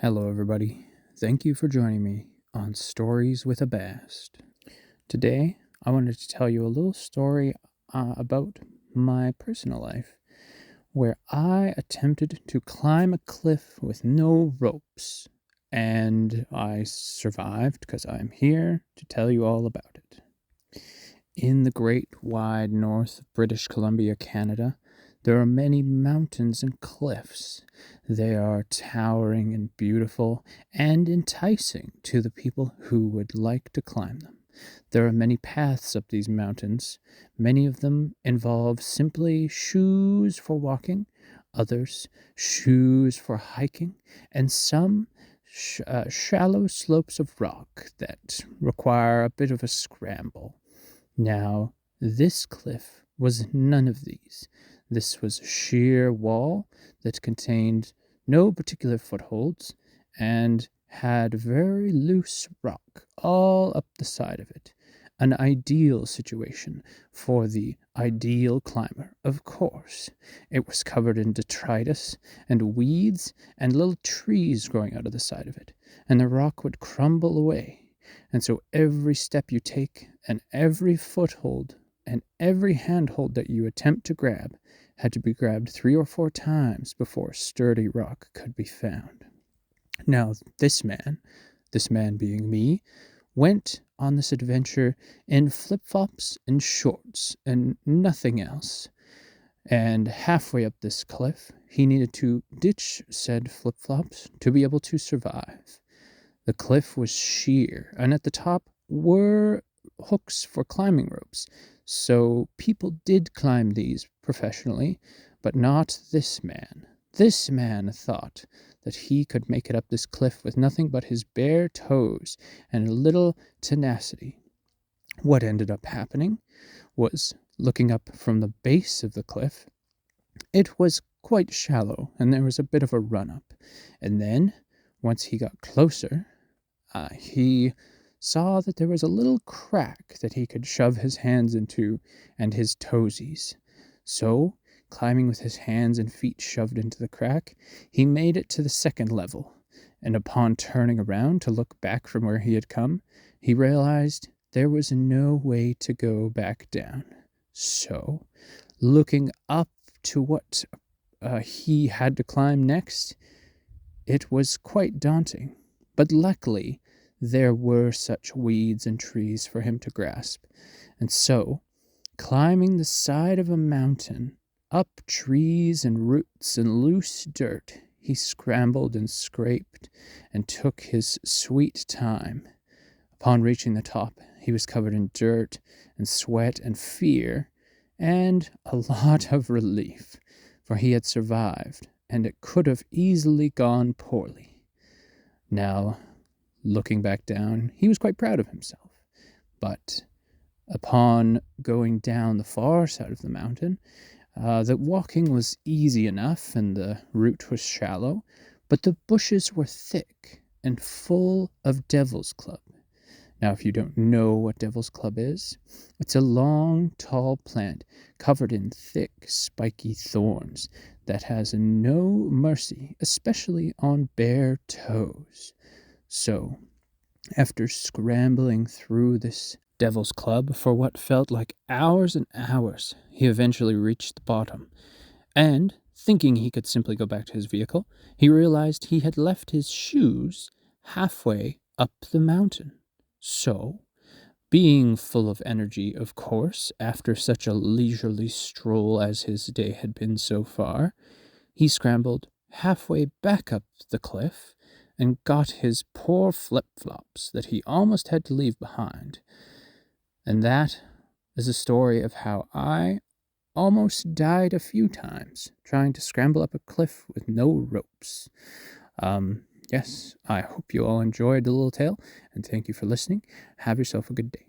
Hello, everybody. Thank you for joining me on Stories with a Bast. Today, I wanted to tell you a little story about my personal life where I attempted to climb a cliff with no ropes, and I survived because I'm here to tell you all about it. In the great wide north of British Columbia, Canada, there are many mountains and cliffs. They are towering and beautiful and enticing to the people who would like to climb them. There are many paths up these mountains. Many of them involve simply shoes for walking, others shoes for hiking, and some shallow slopes of rock that require a bit of a scramble. Now, this cliff was none of these. This was a sheer wall that contained no particular footholds and had very loose rock all up the side of it. An ideal situation for the ideal climber, of course. It was covered in detritus and weeds and little trees growing out of the side of it, and the rock would crumble away. And so every step you take and every foothold and every handhold that you attempt to grab had to be grabbed 3 or 4 times before sturdy rock could be found. Now, this man being me, went on this adventure in flip-flops and shorts and nothing else. And halfway up this cliff, he needed to ditch said flip-flops to be able to survive. The cliff was sheer, and at the top were hooks for climbing ropes, so people did climb these professionally, but not this man. This man thought that he could make it up this cliff with nothing but his bare toes and a little tenacity. What ended up happening was, looking up from the base of the cliff, it was quite shallow, and there was a bit of a run-up. And then, once he got closer, he saw that there was a little crack that he could shove his hands into and his toesies. So, climbing with his hands and feet shoved into the crack, he made it to the second level, and upon turning around to look back from where he had come, he realized there was no way to go back down. So, looking up to what he had to climb next, it was quite daunting. But luckily, there were such weeds and trees for him to grasp. And so, climbing the side of a mountain, up trees and roots and loose dirt, he scrambled and scraped and took his sweet time. Upon reaching the top, he was covered in dirt and sweat and fear and a lot of relief, for he had survived, and it could have easily gone poorly. Now, looking back down, he was quite proud of himself. But upon going down the far side of the mountain, the walking was easy enough and the route was shallow, but the bushes were thick and full of devil's club. Now, if you don't know what devil's club is, it's a long, tall plant covered in thick, spiky thorns that has no mercy, especially on bare toes. So, after scrambling through this devil's club for what felt like hours and hours, he eventually reached the bottom. And, thinking he could simply go back to his vehicle, he realized he had left his shoes halfway up the mountain. So, being full of energy, of course, after such a leisurely stroll as his day had been so far, he scrambled halfway back up the cliff and got his poor flip-flops that he almost had to leave behind. And that is a story of how I almost died a few times trying to scramble up a cliff with no ropes. Yes, I hope you all enjoyed the little tale, and thank you for listening. Have yourself a good day.